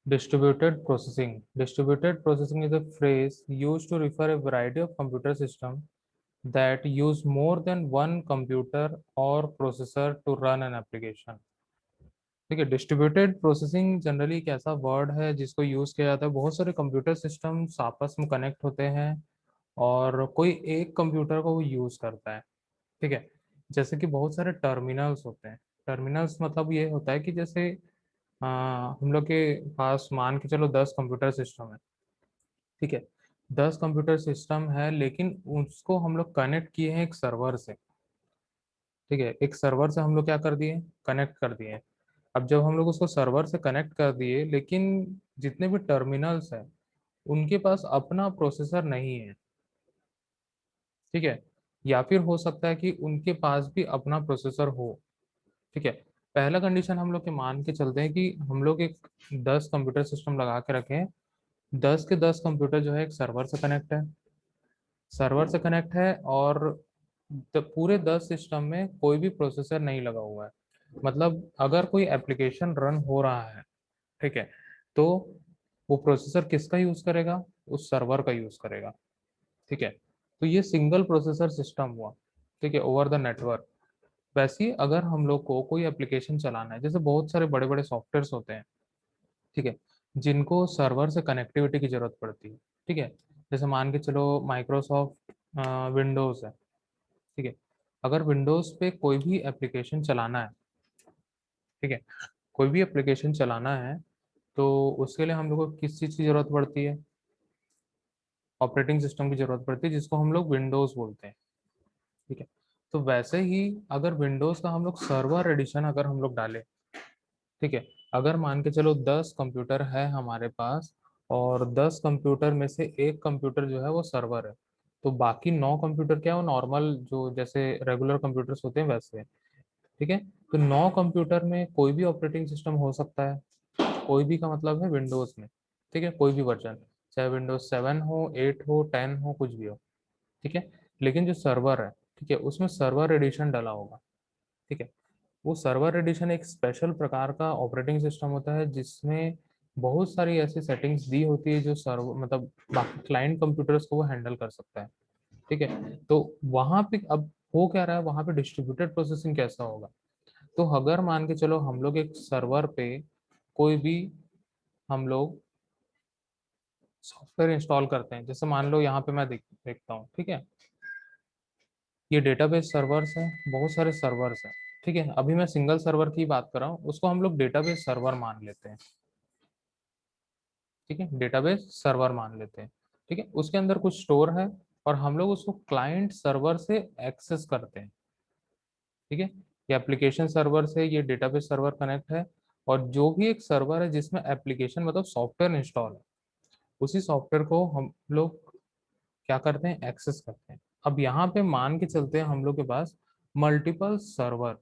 Distributed processing is a phrase used to refer a variety of computer systems that use more than one computer or processor to run an application. ठीक है, distributed processing generally एक ऐसा word है जिसको use किया जाता है, बहुत सारे कंप्यूटर सिस्टम्स आपस में कनेक्ट होते हैं और कोई एक कंप्यूटर को वो यूज करता है। ठीक है, जैसे कि बहुत सारे टर्मिनल्स होते हैं। टर्मिनल्स मतलब ये होता है कि जैसे हम लोग के पास मान के चलो 10 कंप्यूटर सिस्टम है। ठीक है, 10 कंप्यूटर सिस्टम है लेकिन उसको हम लोग कनेक्ट किए हैं एक सर्वर से। ठीक है, एक सर्वर से हम लोग क्या कर दिए, कनेक्ट कर दिए। अब जब हम लोग उसको सर्वर से कनेक्ट कर दिए, लेकिन जितने भी टर्मिनल्स हैं उनके पास अपना प्रोसेसर नहीं है। ठीक है, या फिर हो सकता है कि उनके पास भी अपना प्रोसेसर हो। ठीक है, पहला कंडीशन हम लोग के मान के चलते हैं कि हम लोग एक 10 कंप्यूटर सिस्टम लगा के रखे हैं। 10 के 10 कंप्यूटर जो है एक सर्वर से कनेक्ट है। सर्वर से कनेक्ट है और पूरे 10 सिस्टम में कोई भी प्रोसेसर नहीं लगा हुआ है। मतलब अगर कोई एप्लीकेशन रन हो रहा है, ठीक है, तो वो प्रोसेसर किसका यूज करेगा, उस सर्वर का यूज करेगा। ठीक है, तो ये सिंगल प्रोसेसर सिस्टम हुआ। ठीक है, ओवर द नेटवर्क। वैसे ही अगर हम लोग को कोई एप्लीकेशन चलाना है, जैसे बहुत सारे बड़े बड़े सॉफ्टवेयर्स होते हैं, ठीक है, जिनको सर्वर से कनेक्टिविटी की जरूरत पड़ती है। ठीक है, जैसे मान के चलो माइक्रोसॉफ्ट विंडोज है। ठीक है, अगर विंडोज पे कोई भी एप्लीकेशन चलाना है, ठीक है, कोई भी एप्लीकेशन चलाना है, तो उसके लिए हम लोग को किस चीज़ की जरूरत पड़ती है, ऑपरेटिंग सिस्टम की जरूरत पड़ती है, जिसको हम लोग विंडोज बोलते हैं। ठीक है, तो वैसे ही अगर विंडोज का हम लोग सर्वर एडिशन अगर हम लोग डालें, ठीक है, अगर मान के चलो 10 कंप्यूटर है हमारे पास और 10 कंप्यूटर में से एक कंप्यूटर जो है वो सर्वर है, तो बाकी 9 कंप्यूटर क्या है, वो नॉर्मल जो जैसे रेगुलर कंप्यूटर्स होते हैं वैसे। ठीक है, तो 9 कंप्यूटर में कोई भी ऑपरेटिंग सिस्टम हो सकता है। कोई भी का मतलब है विंडोज में। ठीक है, कोई भी वर्जन, चाहे विंडोज 7 हो, 8 हो, 10 हो, कुछ भी हो। ठीक है, लेकिन जो सर्वर है, ठीक है, उसमें सर्वर एडिशन डाला होगा। ठीक है, वो सर्वर एडिशन एक स्पेशल प्रकार का ऑपरेटिंग सिस्टम होता है जिसमें बहुत सारी ऐसी सेटिंग्स दी होती है जो सर्वर मतलब बाकी क्लाइंट कंप्यूटर्स को वो हैंडल कर सकता है। ठीक है, तो वहां पे अब हो क्या रहा है, वहां पे डिस्ट्रीब्यूटेड प्रोसेसिंग कैसा होगा। तो अगर मान के चलो हम लोग एक सर्वर पे कोई भी हम लोग सॉफ्टवेयर इंस्टॉल करते हैं, जैसे मान लो यहाँ पे मैं देखता हूँ। ठीक है, ये डेटाबेस सर्वर्स हैं, बहुत सारे सर्वर्स हैं। ठीक है, अभी मैं सिंगल सर्वर की बात कर रहा हूँ, उसको हम लोग डेटाबेस सर्वर मान लेते हैं। ठीक है, डेटाबेस सर्वर मान लेते हैं। ठीक है, उसके अंदर कुछ स्टोर है और हम लोग उसको क्लाइंट सर्वर से एक्सेस करते हैं। ठीक है, ये एप्लीकेशन सर्वर से ये डेटाबेस सर्वर कनेक्ट है। और जो भी एक सर्वर है जिसमें एप्लीकेशन मतलब सॉफ्टवेयर इंस्टॉल है, उसी सॉफ्टवेयर को हम लोग क्या करते हैं, एक्सेस करते हैं। अब यहाँ पे मान के चलते हैं हम लोग के पास मल्टीपल सर्वर।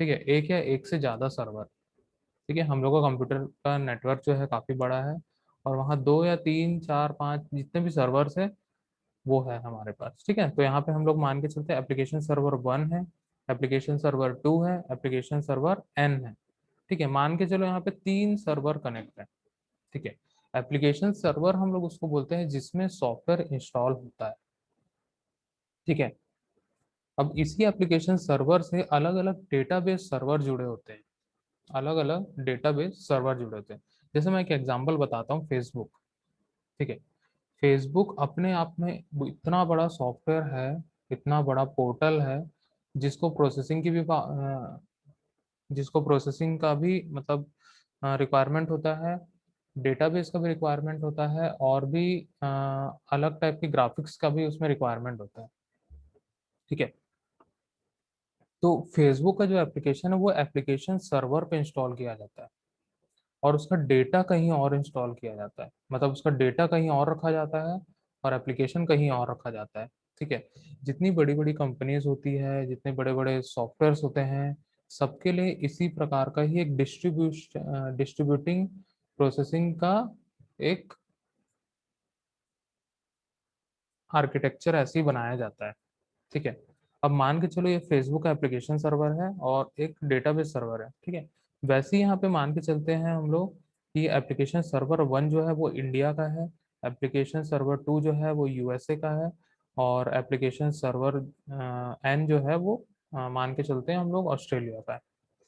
ठीक है, एक या एक से ज्यादा सर्वर। ठीक है, हम लोग का कंप्यूटर का नेटवर्क जो है काफी बड़ा है और वहाँ 2 या 3 4 5 जितने भी सर्वर्स है वो है हमारे पास। ठीक है, तो यहाँ पे हम लोग मान के चलते हैं एप्लीकेशन सर्वर 1 है, एप्लीकेशन सर्वर 2 है, एप्लीकेशन सर्वर N है। ठीक है, मान के चलो यहाँ पे 3 सर्वर कनेक्ट है। ठीक है, एप्लीकेशन सर्वर हम लोग उसको बोलते हैं जिसमें सॉफ्टवेयर इंस्टॉल होता है। ठीक है, अब इसी एप्लीकेशन सर्वर से अलग अलग डेटाबेस सर्वर जुड़े होते हैं। अलग अलग डेटाबेस सर्वर जुड़े होते हैं। जैसे मैं एक एग्जांपल बताता हूँ, फेसबुक। ठीक है, फेसबुक अपने आप में इतना बड़ा सॉफ्टवेयर है, इतना बड़ा पोर्टल है, जिसको प्रोसेसिंग की भी जिसको प्रोसेसिंग का भी मतलब रिक्वायरमेंट होता है, डेटाबेस का भी रिक्वायरमेंट होता है और भी अलग टाइप के ग्राफिक्स का भी उसमें रिक्वायरमेंट होता है। ठीक है, तो फेसबुक का जो एप्लीकेशन है वो एप्लीकेशन सर्वर पे इंस्टॉल किया जाता है और उसका डेटा कहीं और इंस्टॉल किया जाता है, मतलब उसका डेटा कहीं और रखा जाता है और एप्लीकेशन कहीं और रखा जाता है। ठीक है, जितनी बड़ी बड़ी कंपनीज होती है, जितने बड़े बड़े सॉफ्टवेयर्स होते हैं, सबके लिए इसी प्रकार का ही एक डिस्ट्रीब्यूटिंग प्रोसेसिंग का एक आर्किटेक्चर ऐसे ही बनाया जाता है। ठीक है, अब मान के चलो ये फेसबुक का एप्लीकेशन सर्वर है और एक डेटाबेस सर्वर है। ठीक है, वैसे ही यहाँ पे मान के चलते हैं हम लोग कि एप्लीकेशन सर्वर 1 जो है वो इंडिया का है, एप्लीकेशन सर्वर 2 जो है वो यूएसए का है, और एप्लीकेशन सर्वर एन जो है वो मान के चलते हैं हम लोग ऑस्ट्रेलिया का है।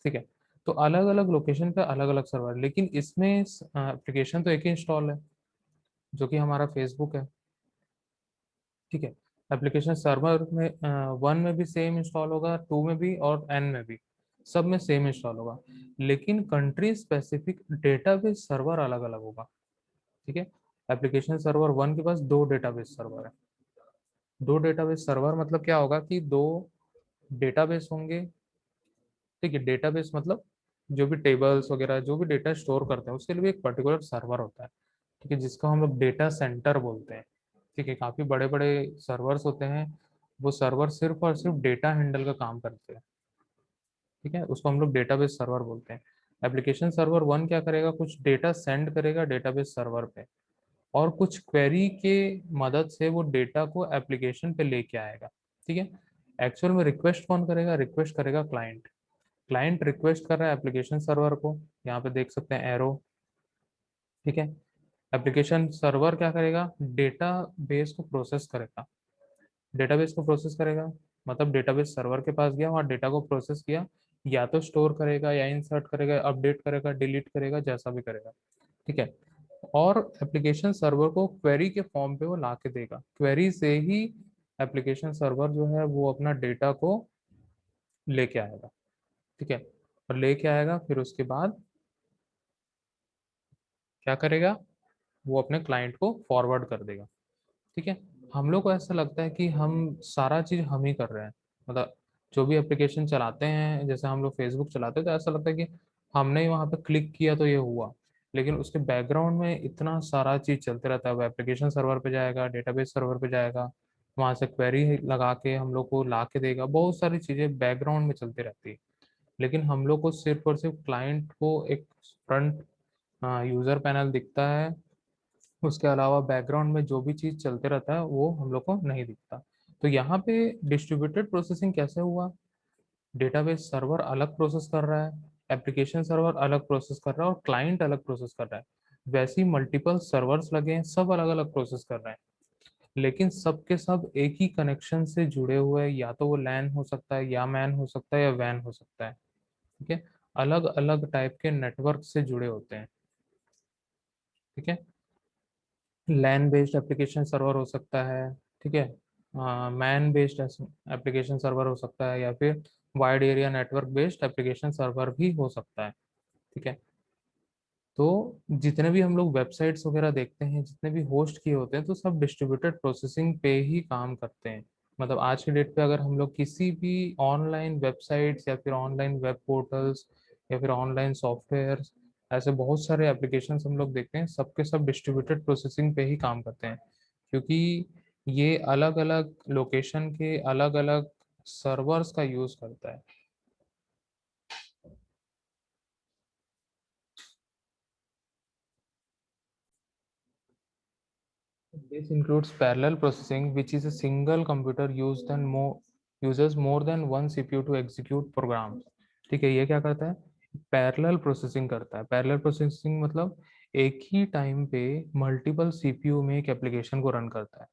ठीक है, तो अलग अलग लोकेशन पे अलग अलग सर्वर, लेकिन इसमें एप्लीकेशन तो एक ही इंस्टॉल है जो कि हमारा फेसबुक है। ठीक है, एप्लीकेशन सर्वर में 1 में भी सेम इंस्टॉल होगा, 2 में भी और एन में भी, सब में सेम इंस्टॉल होगा, लेकिन कंट्री स्पेसिफिक डेटाबेस सर्वर अलग अलग होगा। ठीक है, एप्लीकेशन सर्वर 1 के पास 2 डेटाबेस सर्वर है। 2 डेटाबेस सर्वर मतलब क्या होगा कि 2 डेटाबेस होंगे। ठीक है, डेटाबेस मतलब जो भी टेबल्स वगैरह जो भी डेटा स्टोर करते हैं उसके लिए भी एक पर्टिकुलर सर्वर होता है। ठीक है, जिसको हम लोग डेटा सेंटर बोलते हैं। ठीक है, काफी बड़े बड़े सर्वर्स होते हैं, वो सर्वर सिर्फ और सिर्फ डेटा हैंडल का काम करते हैं। ठीक है, उसको हम लोग डेटाबेस सर्वर बोलते हैं। एप्लीकेशन सर्वर 1 क्या करेगा, कुछ डेटा सेंड करेगा डेटाबेस सर्वर पे, और कुछ क्वेरी के मदद से वो डेटा को एप्लीकेशन पे लेके आएगा। ठीक है, एक्चुअल में रिक्वेस्ट कौन करेगा, रिक्वेस्ट करेगा क्लाइंट। क्लाइंट रिक्वेस्ट कर रहा है एप्लीकेशन सर्वर को, यहाँ पे देख सकते हैं एरो। ठीक है, एप्लीकेशन सर्वर क्या करेगा, डेटा बेस को प्रोसेस करेगा। डेटाबेस को प्रोसेस करेगा मतलब डेटाबेस सर्वर के पास गया, वहाँ डेटा को प्रोसेस किया, या तो स्टोर करेगा या इंसर्ट करेगा, अपडेट करेगा, डिलीट करेगा, जैसा भी करेगा। ठीक है, और एप्लीकेशन सर्वर को क्वेरी के फॉर्म पे वो ला के देगा, क्वेरी से ही एप्लीकेशन सर्वर जो है वो अपना डेटा को लेके आएगा। ठीक है, और लेके आएगा फिर उसके बाद क्या करेगा, वो अपने क्लाइंट को फॉरवर्ड कर देगा। ठीक है, हम लोग को ऐसा लगता है कि हम सारा चीज हम ही कर रहे हैं, मतलब जो भी एप्लीकेशन चलाते हैं, जैसे हम लोग फेसबुक चलाते हैं तो ऐसा लगता है कि हमने ही वहां पे क्लिक किया तो ये हुआ, लेकिन उसके बैकग्राउंड में इतना सारा चीज चलते रहता है। वो एप्लीकेशन सर्वर पे जाएगा, डेटाबेस सर्वर पे जाएगा, वहां से क्वेरी लगा के हम लोग को ला के देगा, बहुत सारी चीजें बैकग्राउंड में चलती रहती है। लेकिन हम लोग को सिर्फ और सिर्फ क्लाइंट को एक फ्रंट यूजर पैनल दिखता है, उसके अलावा बैकग्राउंड में जो भी चीज चलते रहता है वो हम लोग को नहीं दिखता। तो यहाँ पे डिस्ट्रीब्यूटेड प्रोसेसिंग कैसे हुआ, डेटाबेस सर्वर अलग प्रोसेस कर रहा है, एप्लीकेशन सर्वर अलग प्रोसेस कर रहा है, और क्लाइंट अलग प्रोसेस कर रहा है। वैसे ही मल्टीपल सर्वर्स लगे हैं, सब अलग अलग प्रोसेस कर रहे हैं, लेकिन सब के सब एक ही कनेक्शन से जुड़े हुए हैं, या तो वो लैन हो सकता है, या मैन हो सकता है, या वैन हो सकता है। ठीक है, अलग अलग टाइप के नेटवर्क से जुड़े होते हैं। ठीक है, लैन बेस्ड एप्लीकेशन सर्वर हो सकता है। ठीक है, मैन बेस्ड एप्लीकेशन सर्वर हो सकता है, या फिर wide area network based application server भी हो सकता है। ठीक है, तो जितने भी हम लोग वेबसाइट्स वगैरह देखते हैं, जितने भी होस्ट किए होते हैं, तो सब डिस्ट्रीब्यूटेड प्रोसेसिंग पे ही काम करते हैं। मतलब आज के डेट पे अगर हम लोग किसी भी ऑनलाइन वेबसाइट्स या फिर ऑनलाइन वेब पोर्टल्स या फिर ऑनलाइन सॉफ्टवेयर, ऐसे बहुत सारे एप्लीकेशंस हम लोग देखते हैं, सबके सब डिस्ट्रीब्यूटेड प्रोसेसिंग पे ही काम करते हैं, क्योंकि ये अलग अलग लोकेशन के अलग अलग सर्वर्स का यूज करता है। This includes parallel processing, which is a single computer used and more uses more than one CPU to execute programs. ठीक है, ये क्या करता है, पैरेलल प्रोसेसिंग करता है। पैरेलल प्रोसेसिंग मतलब एक ही टाइम पे मल्टीपल सीपीयू में एक एप्लीकेशन को रन करता है।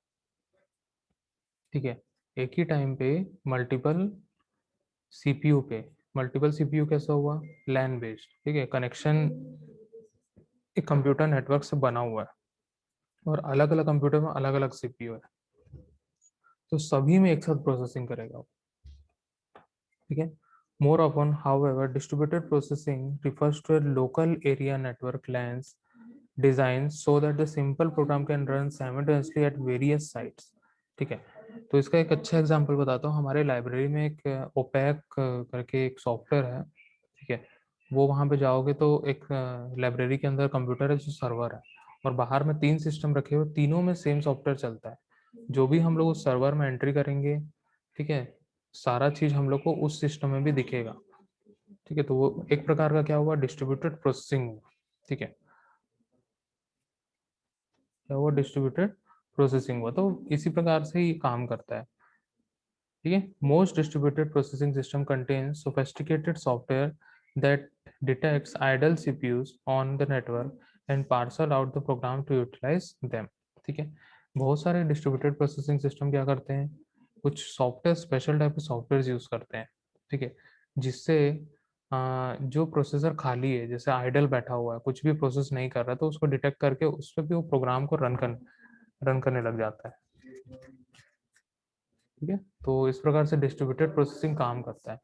ठीक है, एक ही टाइम पे मल्टीपल सीपीयू पे, मल्टीपल सीपीयू कैसा हुआ, लैन बेस्ड। ठीक है, कनेक्शन एक कंप्यूटर नेटवर्क से बना हुआ है, और अलग अलग कंप्यूटर में अलग अलग सीपीयू है, तो सभी में एक साथ प्रोसेसिंग करेगा। ठीक है, more often however distributed processing refers to a local area network LANs designed so that the simple program can run simultaneously at various sites। ठीक है, तो इसका एक अच्छा एग्जांपल बताता हूँ। हमारे लाइब्रेरी में एक ओपैक करके एक सॉफ्टवेयर है। ठीक है, वो वहाँ पे जाओगे तो एक लाइब्रेरी के अंदर कंप्यूटर है जो सर्वर है, और बाहर में 3 सिस्टम रखे हुए, तीनों में सेम सॉफ्टवेयर चलता है। जो भी हम लोग उस सर्वर में एंट्री करेंगे, ठीक है, सारा चीज हम लोग को उस सिस्टम में भी दिखेगा। ठीक है, तो वो एक प्रकार का क्या हुआ, डिस्ट्रीब्यूटेड प्रोसेसिंग हुआ। ठीक है, क्या हुआ, डिस्ट्रीब्यूटेड प्रोसेसिंग हुआ, तो इसी प्रकार से ही काम करता है। ठीक है, most distributed processing system contains sophisticated software that detects idle CPUs on the network and parcel out the program to utilize them. ठीक है, बहुत सारे डिस्ट्रीब्यूटेड प्रोसेसिंग सिस्टम क्या करते हैं, कुछ सॉफ्टवेयर, स्पेशल टाइप के सॉफ्टवेयर यूज करते हैं, ठीक है, जिससे जो प्रोसेसर खाली है, जैसे आइडल बैठा हुआ है, कुछ भी प्रोसेस नहीं कर रहा, तो उसको डिटेक्ट करके उस पर भी वो प्रोग्राम को रन करने लग जाता है। ठीक है, तो इस प्रकार से डिस्ट्रीब्यूटेड प्रोसेसिंग काम करता है।